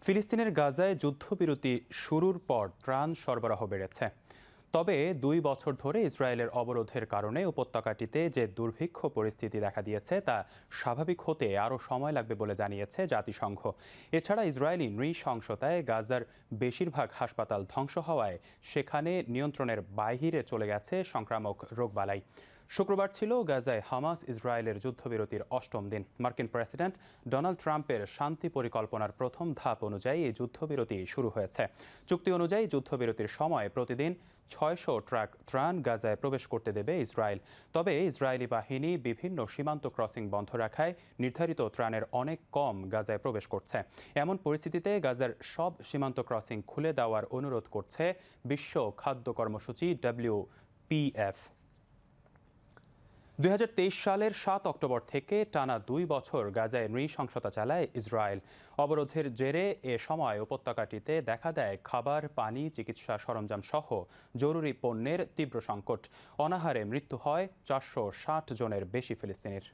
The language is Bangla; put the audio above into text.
ফিলিস্তিনের গাজায় যুদ্ধবিরতি শুরুর পর ত্রাণ সরবরাহ বেড়েছে। তবে ২ বছর ধরে ইসরায়েলের অবরোধের কারণে উপত্যকাটিতে যে দুর্ভিক্ষ পরিস্থিতি দেখা দিয়েছে তা স্বাভাবিক হতে আরও সময় লাগবে বলে জানিয়েছে জাতিসংঘ। এছাড়া ইসরায়েলি নৃশংসতায় গাজার বেশিরভাগ হাসপাতাল ধ্বংস হওয়ায় সেখানে নিয়ন্ত্রণের বাইরে চলে গেছে সংক্রামক রোগবালাই। শুক্রবার ছিল গাজায় হামাস ইসরায়েলের যুদ্ধবিরতির অষ্টম দিন। মার্কিন প্রেসিডেন্ট ডোনাল্ড ট্রাম্পের শান্তি পরিকল্পনার প্রথম ধাপ অনুযায়ী এই যুদ্ধবিরতি শুরু হয়েছে। চুক্তি অনুযায়ী যুদ্ধবিরতির সময় প্রতিদিন ৬০০ ট্রাক ত্রাণ গাজায় প্রবেশ করতে দেবে ইসরায়েল। তবে ইসরায়েলি বাহিনী বিভিন্ন সীমান্ত ক্রসিং বন্ধ রাখায় নির্ধারিত ত্রাণের অনেক কম গাজায় প্রবেশ করছে। এমন পরিস্থিতিতে গাজার সব সীমান্ত ক্রসিং খুলে দেওয়ার অনুরোধ করছে বিশ্ব খাদ্য কর্মসূচি WPF। ২০২৩ সালের ৭ অক্টোবর থেকে টানা ২ বছর গাজায় নৃশংসতা চালায় ইসরায়েল। অবরোধের জেরে এ সময় উপত্যকাটিতে দেখা দেয় খাবার, পানি, চিকিৎসা সরঞ্জাম সহ জরুরি পণ্যের তীব্র সংকট। অনাহারে মৃত্যু হয় ৪৬০ জনের বেশি ফিলিস্তিনির।